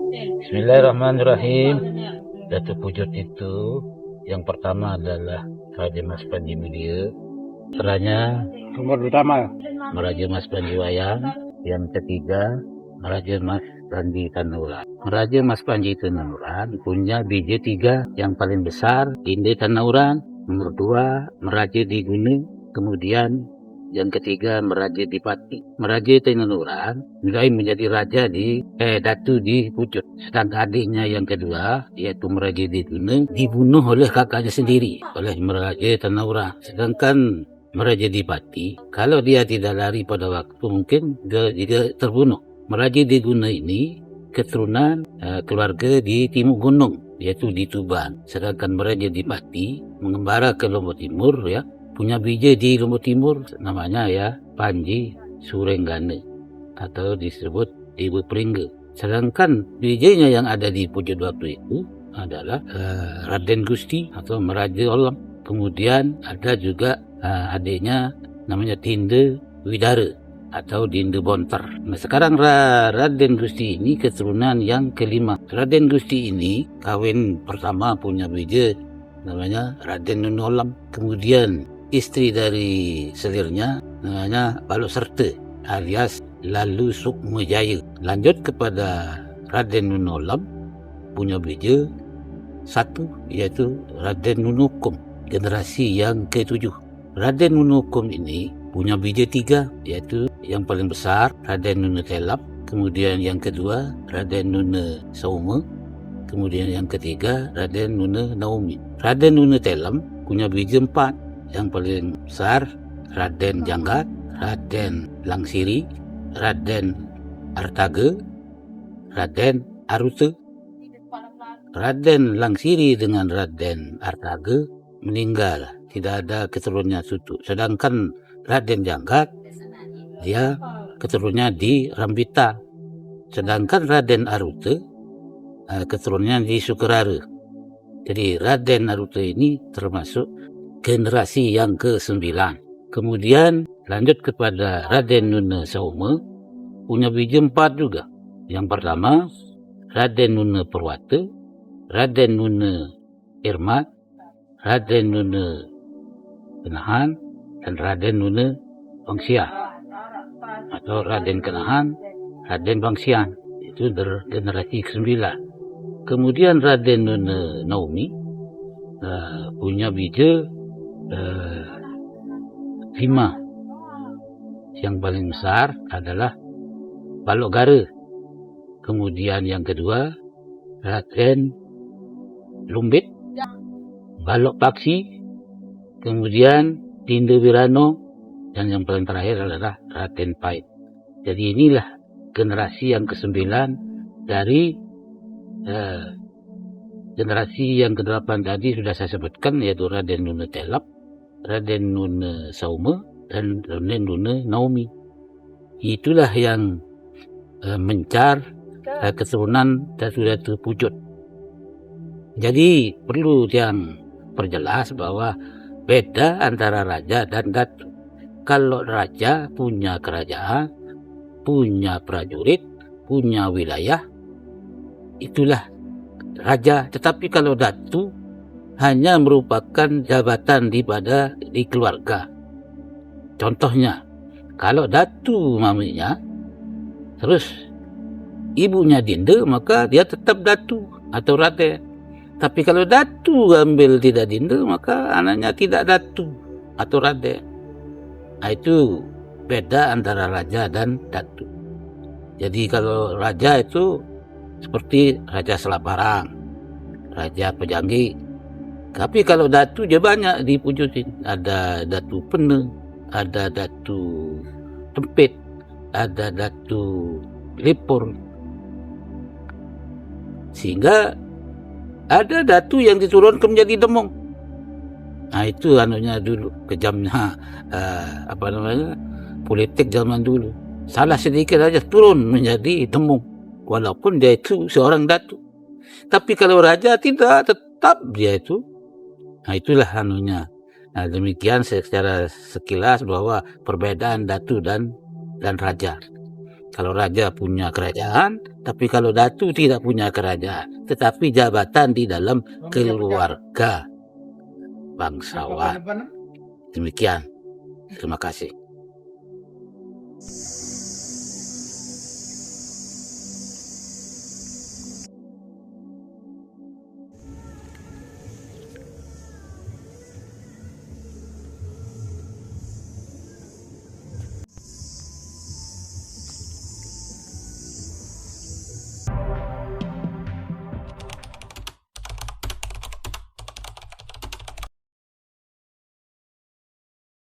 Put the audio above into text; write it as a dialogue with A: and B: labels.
A: Bismillahirrahmanirrahim. Datu Pujut itu yang pertama adalah Raja Mas Panji Mulia, setelahnya
B: Nomor utama
A: Raja Mas Panji Wayang, yang ketiga Raja Mas Panji Tanuran. Raja Mas Panji Tanuran punya biji 3, yang paling besar Inde Tanuran, nomor 2 Meraja di Gunung, kemudian yang ketiga Meraja di Pati. Meraja Tanuran mulai menjadi raja Datu di Pucuk. Sedangkan adiknya yang kedua, yaitu Meraja di Gunung, dibunuh oleh kakaknya sendiri, oleh Meraja Tanuran. Sedangkan Meraja di Pati, kalau dia tidak lari pada waktu, mungkin dia juga terbunuh. Meraja di Gunung ini keturunan keluarga di Timur Gunung, yaitu di Tuban. Sedangkan Meraja di Pati mengembara ke Lombok Timur, ya, punya biji di Lombok Timur, namanya ya Panji Surenggane atau disebut Ibu Pringge. Sedangkan bijinya yang ada di Pucuk waktu itu adalah Raden Gusti atau Meraja Olam. Kemudian ada juga adiknya namanya Dinde Widara atau Dinde Bonter. Nah, sekarang Raden Gusti ini keturunan yang kelima. Raden Gusti ini kawin pertama punya biji namanya Raden Nunolam. Kemudian istri dari selirnya namanya Balok Serte alias Lalu Sukmajaya. Lanjut kepada Raden Nunolam punya biji 1, yaitu Raden Nunukum, generasi yang ke-7. Raden Nunukum ini punya biji 3, yaitu yang paling besar Raden Nune Telap, kemudian yang kedua Raden Nune Saume, kemudian yang ketiga Raden Nune Naomi. Raden Nune Telam punya biji 4, yang paling besar Raden Janggat, Raden Langsiri, Raden Artage, Raden Arute. Raden Langsiri dengan Raden Artage meninggal, tidak ada keturunannya Sutu. Sedangkan Raden Janggat, dia keturunannya di Rambita. Sedangkan Raden Arute keturunannya di Sukerare. Jadi Raden Arute ini termasuk generasi yang ke-9. Kemudian lanjut kepada Raden Nune Saume, punya biji 4 juga. Yang pertama Raden Nune Perwate, Raden Nune Irmat, Raden Nune Kenahan, dan Raden Nune Bangsian atau Raden Kenahan, Raden Bangsian. Itu generasi ke-9. Kemudian Raden Nune Naomi punya biji 5. Yang paling besar adalah Balok Gara. Kemudian yang kedua Raden Lumbit, Balok Paksi, kemudian Dinde Wirano, dan yang paling terakhir adalah Raden Pait. Jadi inilah generasi yang ke-9 dari generasi yang ke-8 tadi sudah saya sebutkan, yaitu Raden Nune Telap, Raden Nune Saume, dan Raden Nune Naomi. Itulah yang mencar keturunan Datu Pujut. Jadi perlu yang perjelas bahwa beda antara raja dan datu. Kalau raja punya kerajaan, punya prajurit, punya wilayah, itulah raja. Tetapi kalau datu hanya merupakan jabatan di keluarga. Contohnya, kalau datu maminya, terus ibunya Dinde, maka dia tetap datu atau raden. Tapi kalau datu ambil tidak Dinde, maka anaknya tidak datu atau raden. Nah, itu beda antara raja dan datu. Jadi kalau raja itu seperti Raja Selaparang, Raja Pejanggi. Tapi kalau datu dia banyak dipujutin. Ada Datu Pene, ada Datu Tempit, ada Datu Lipur. Sehingga ada datu yang diturunkan menjadi demong. Nah, itu anunya dulu, kejamnya politik zaman dulu. Salah sedikit aja turun menjadi demong, walaupun dia itu seorang datu. Tapi kalau raja tidak, tetap dia itu. Nah, itulah anunya. Nah, demikian secara sekilas bahwa perbedaan datu dan raja. Kalau raja punya kerajaan, tapi kalau datu tidak punya kerajaan, tetapi jabatan di dalam keluarga bangsawan. Demikian. Terima kasih.